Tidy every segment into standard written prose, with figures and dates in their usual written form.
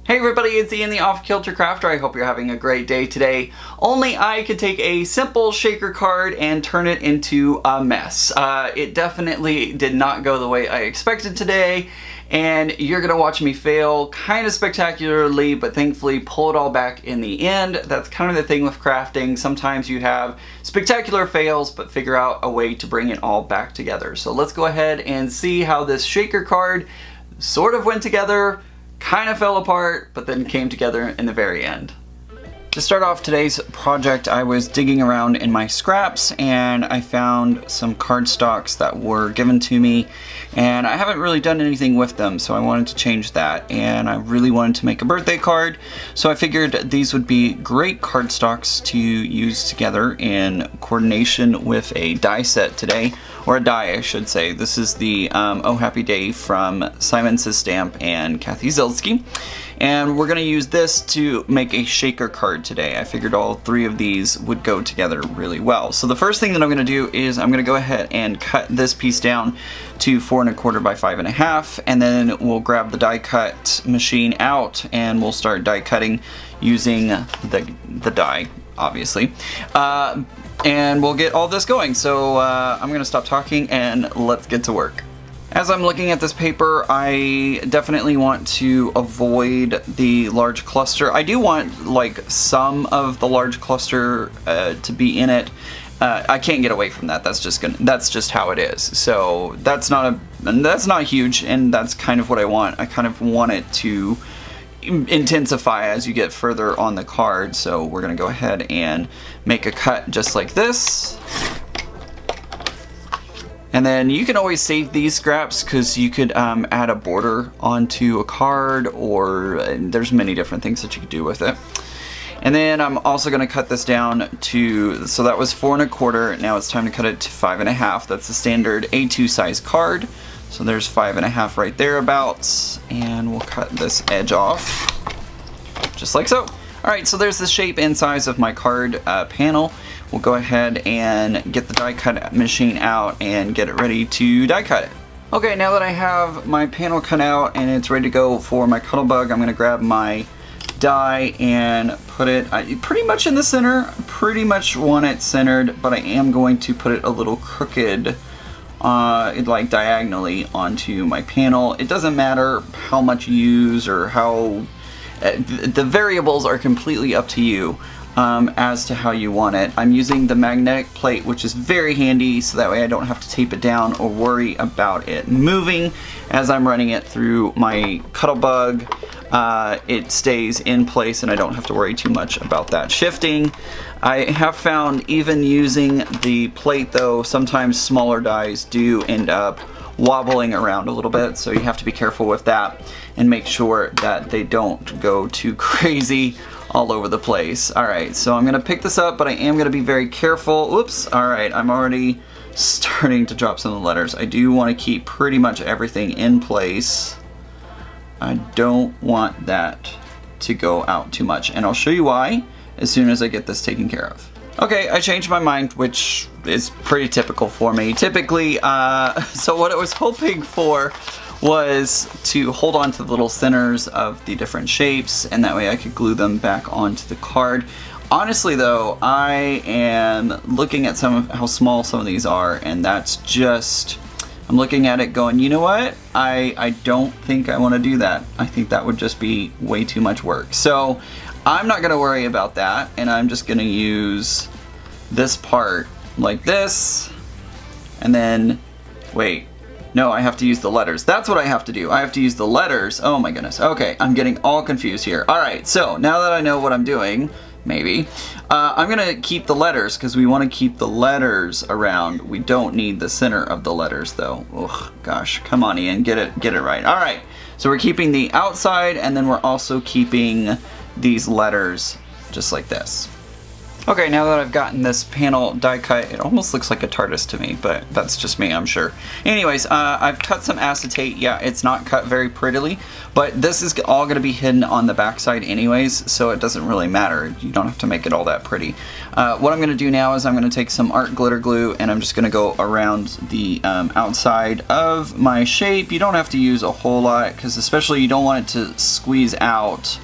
Hey everybody, it's Ian the Off Kilter Crafter. I hope you're having a great day today. Only I could take a simple shaker card and turn it into a mess. It definitely did not go the way I expected today, and you're gonna watch me fail kind of spectacularly, but thankfully pull it all back in the end. That's kind of the thing with crafting. Sometimes you have spectacular fails, but figure out a way to bring it all back together. So let's go ahead and see how this shaker card sort of went together, kind of fell apart, but then came together in the very end. To start off today's project, I was digging around in my scraps and I found some cardstocks that were given to me, and I haven't really done anything with them, so I wanted to change that, and I really wanted to make a birthday card, so I figured these would be great cardstocks to use together in coordination with a die set today, or a die I should say. This is the Oh Happy Day from Simon Says Stamp and Kathy Zilsky. And we're going to use this to make a shaker card today. I figured all three of these would go together really well. So the first thing that I'm going to do is I'm going to go ahead and cut this piece down to 4 1/4 by 5 1/2, and then we'll grab the die cut machine out and we'll start die cutting using the die, obviously. And we'll get all this going. So I'm going to stop talking and let's get to work. As I'm looking at this paper, I definitely want to avoid the large cluster. I do want like some of the large cluster to be in it. I can't get away from that. That's just how it is. So that's not huge, and that's kind of what I want. I kind of want it to intensify as you get further on the card. So we're gonna go ahead and make a cut just like this. And then you can always save these scraps because you could add a border onto a card, or there's many different things that you could do with it. And then I'm also going to cut this down to, so that was 4 1/4, now it's time to cut it to 5 1/2. That's the standard A2 size card. So there's 5 1/2 right thereabouts, and we'll cut this edge off, just like so. Alright, so there's the shape and size of my card panel. We'll go ahead and get the die cut machine out and get it ready to die cut it. Okay, now that I have my panel cut out and it's ready to go for my Cuttlebug, I'm going to grab my die and put it pretty much in the center. Pretty much want it centered, but I am going to put it a little crooked, like diagonally onto my panel. It doesn't matter how much you use or how... the variables are completely up to you. As to how you want it. I'm using the magnetic plate, which is very handy, so that way I don't have to tape it down or worry about it moving as I'm running it through my Cuttlebug. It stays in place and I don't have to worry too much about that shifting. I have found even using the plate though, sometimes smaller dies do end up wobbling around a little bit, so you have to be careful with that and make sure that they don't go too crazy all over the place. Alright, so I'm going to pick this up, but I am going to be very careful. Whoops, alright, I'm already starting to drop some of the letters. I do want to keep pretty much everything in place. I don't want that to go out too much, and I'll show you why as soon as I get this taken care of. Okay, I changed my mind, which is pretty typical for me. Typically, so what I was hoping for was to hold on to the little centers of the different shapes, and that way I could glue them back onto the card. Honestly though, I am looking at some of how small some of these are, and that's just, I'm looking at it going, you know what? I don't think I want to do that. I think that would just be way too much work. So I'm not going to worry about that, and I'm just going to use this part like this, and then, wait. No, I have to use the letters. That's what I have to do. I have to use the letters. Oh my goodness. Okay, I'm getting all confused here. Alright, so now that I know what I'm doing, maybe, I'm going to keep the letters because we want to keep the letters around. We don't need the center of the letters though. Ugh, gosh, come on Ian, get it right. Alright, so we're keeping the outside, and then we're also keeping these letters just like this. Okay, now that I've gotten this panel die cut, it almost looks like a TARDIS to me, but that's just me, I'm sure. Anyways, I've cut some acetate. Yeah, it's not cut very prettily, but this is all going to be hidden on the backside anyways, so it doesn't really matter. You don't have to make it all that pretty. What I'm going to do now is I'm going to take some art glitter glue and I'm just going to go around the outside of my shape. You don't have to use a whole lot, because especially you don't want it to squeeze out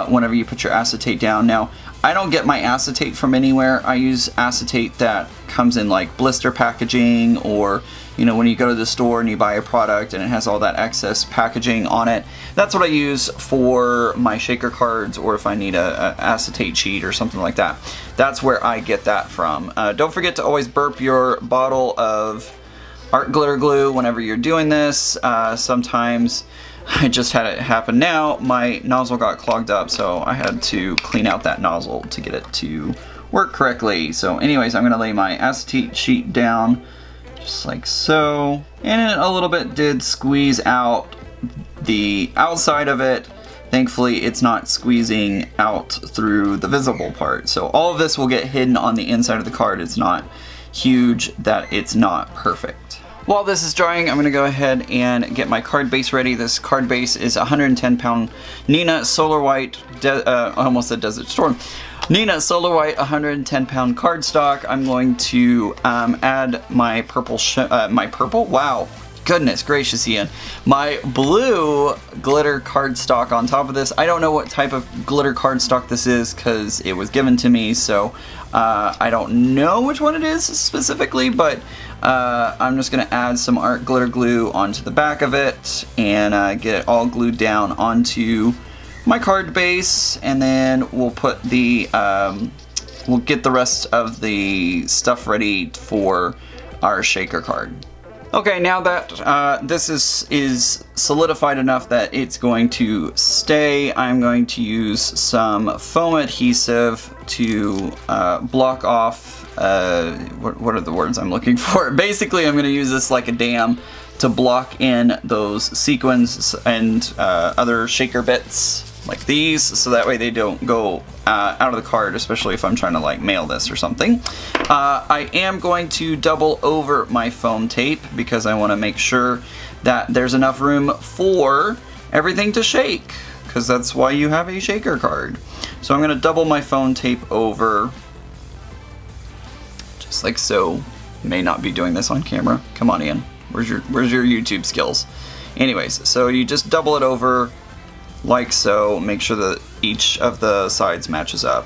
whenever you put your acetate down. Now, I don't get my acetate from anywhere. I use acetate that comes in like blister packaging, or you know, when you go to the store and you buy a product and it has all that excess packaging on it. That's what I use for my shaker cards, or if I need a acetate sheet or something like that. That's where I get that from. Don't forget to always burp your bottle of art glitter glue whenever you're doing this. Sometimes I just had it happen now. My nozzle got clogged up, so I had to clean out that nozzle to get it to work correctly. So anyways, I'm going to lay my acetate sheet down just like so. And a little bit did squeeze out the outside of it. Thankfully, it's not squeezing out through the visible part. So all of this will get hidden on the inside of the card. It's not huge that it's not perfect. While this is drying, I'm going to go ahead and get my card base ready. This card base is 110 pound Neenah Solar White, I almost said Desert Storm. Neenah Solar White 110 pound cardstock. I'm going to add my purple, wow, goodness gracious, Ian. My blue glitter cardstock on top of this. I don't know what type of glitter cardstock this is because it was given to me, so I don't know which one it is specifically, but I'm just going to add some art glitter glue onto the back of it and get it all glued down onto my card base, and then we'll put the we'll get the rest of the stuff ready for our shaker card. Okay, now that this is solidified enough that it's going to stay, I'm going to use some foam adhesive to block off, what are the words I'm looking for? Basically, I'm going to use this like a dam to block in those sequins and other shaker bits like these, so that way they don't go out of the card, especially if I'm trying to like mail this or something. I am going to double over my foam tape because I want to make sure that there's enough room for everything to shake, because that's why you have a shaker card. So I'm going to double my foam tape over just like so. May not be doing this on camera. Come on, Ian. Where's your YouTube skills? Anyways, so you just double it over like so. Make sure that each of the sides matches up.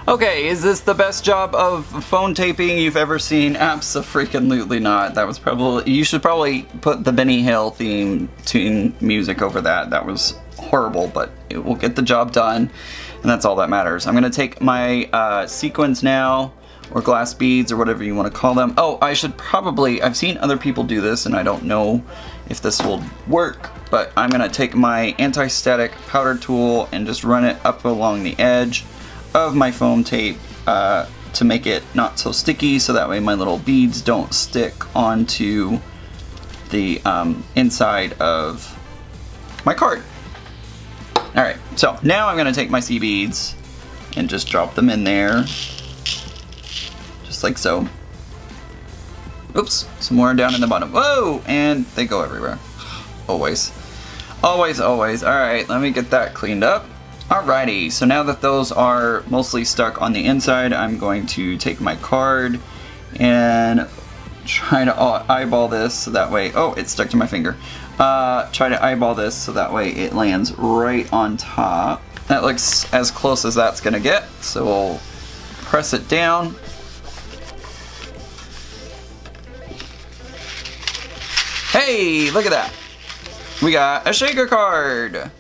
Okay, is this the best job of phone taping you've ever seen? Abso-freaking-lutely not. That was probably, you should probably put the Benny Hill theme tune music over that. That was horrible, but it will get the job done, and that's all that matters. I'm gonna take my sequins now, or glass beads, or whatever you want to call them. Oh, I should probably, I've seen other people do this, and I don't know if this will work, but I'm gonna take my anti-static powder tool and just run it up along the edge of my foam tape to make it not so sticky, so that way my little beads don't stick onto the inside of my card. Alright, so now I'm gonna take my sea beads and just drop them in there. Just like so. Oops, some more down in the bottom. Whoa! And they go everywhere. Always. Always, always. Alright, let me get that cleaned up. Alrighty, so now that those are mostly stuck on the inside, I'm going to take my card and try to eyeball this so that way, oh, it's stuck to my finger. Try to eyeball this so that way it lands right on top. That looks as close as that's gonna get, so we'll press it down. Hey, look at that. We got a shaker card.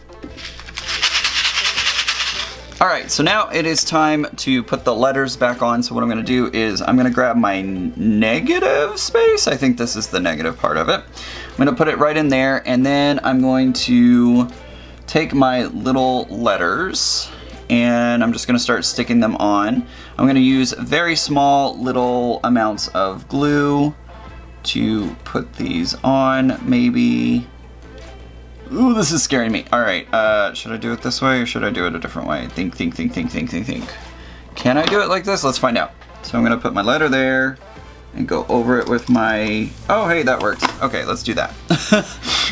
Alright, so now it is time to put the letters back on. So what I'm going to do is I'm going to grab my negative space. I think this is the negative part of it. I'm going to put it right in there, and then I'm going to take my little letters and I'm just going to start sticking them on. I'm going to use very small little amounts of glue to put these on, maybe. Ooh, this is scaring me. Alright, should I do it this way or should I do it a different way? Think. Can I do it like this? Let's find out. So I'm gonna put my letter there and go over it with my, oh hey, that works. Okay, let's do that.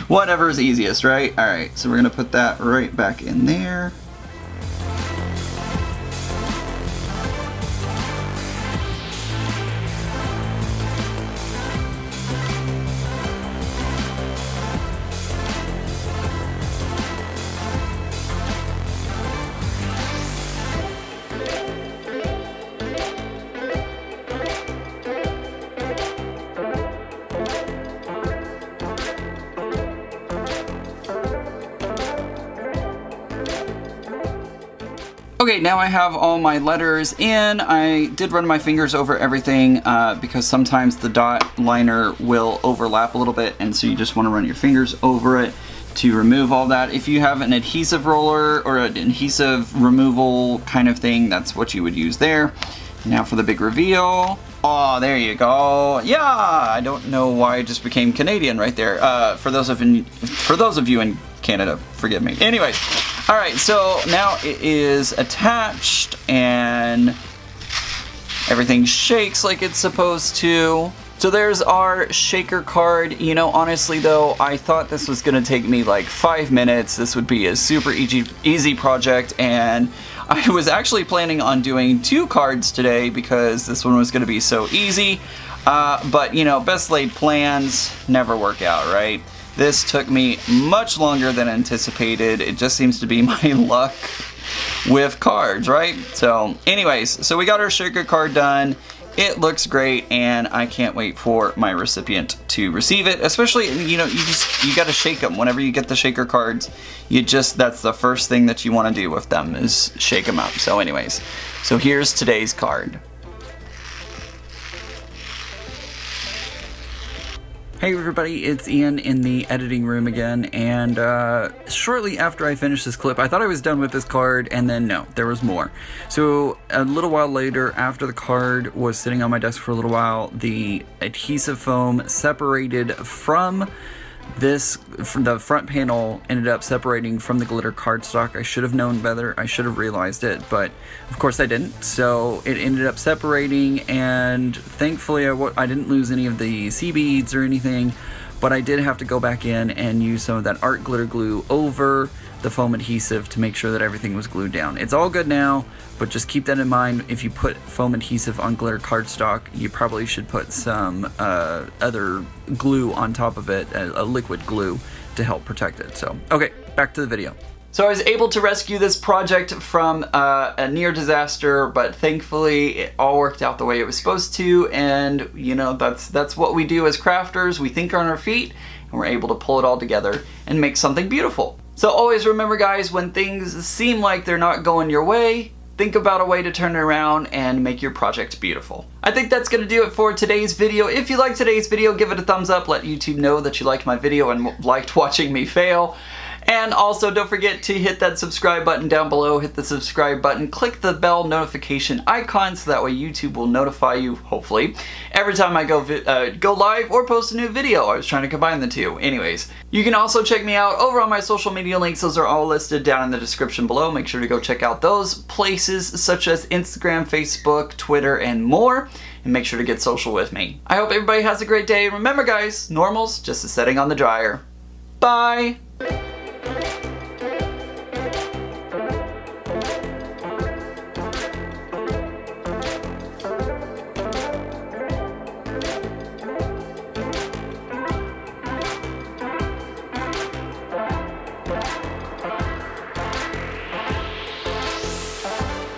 Whatever is easiest, right? Alright, so we're gonna put that right back in there. Okay, now I have all my letters in. I did run my fingers over everything because sometimes the dot liner will overlap a little bit, and so you just want to run your fingers over it to remove all that. If you have an adhesive roller or an adhesive removal kind of thing, that's what you would use there. Now for the big reveal. Oh, there you go. Yeah, I don't know why I just became Canadian right there. For those of you in Canada, forgive me. Anyways, all right, so now it is attached and everything shakes like it's supposed to. So there's our shaker card. You know, honestly though, I thought this was gonna take me like 5 minutes. This would be a super easy project, and I was actually planning on doing 2 cards today because this one was gonna be so easy. But you know, best laid plans never work out, right? This took me much longer than anticipated. It just seems to be my luck with cards, right? So anyways, so we got our shaker card done. It looks great, and I can't wait for my recipient to receive it. Especially, you know, you gotta shake them. Whenever you get the shaker cards, that's the first thing that you wanna do with them is shake them up. So anyways, so here's today's card. Hey everybody, it's Ian in the editing room again, and shortly after I finished this clip, I thought I was done with this card, and then no, there was more. So a little while later, after the card was sitting on my desk for a little while, the adhesive foam separated from the front panel, ended up separating from the glitter cardstock. I should have known better. I should have realized it, but of course I didn't. So it ended up separating, and thankfully I didn't lose any of the sea beads or anything, but I did have to go back in and use some of that art glitter glue over the foam adhesive to make sure that everything was glued down. It's all good now, but just keep that in mind. If you put foam adhesive on glitter cardstock, you probably should put some other glue on top of it, a liquid glue, to help protect it. So, okay, back to the video. So I was able to rescue this project from a near disaster, but thankfully it all worked out the way it was supposed to, and you know, that's what we do as crafters. We think on our feet, and we're able to pull it all together and make something beautiful. So always remember, guys, when things seem like they're not going your way, think about a way to turn it around and make your project beautiful. I think that's going to do it for today's video. If you liked today's video, give it a thumbs up. Let YouTube know that you liked my video and liked watching me fail. And also don't forget to hit that subscribe button down below, hit the subscribe button, click the bell notification icon so that way YouTube will notify you, hopefully, every time I go live or post a new video. I was trying to combine the two. Anyways, you can also check me out over on my social media links. Those are all listed down in the description below. Make sure to go check out those places such as Instagram, Facebook, Twitter, and more. And make sure to get social with me. I hope everybody has a great day. Remember guys, normal's just a setting on the dryer. Bye!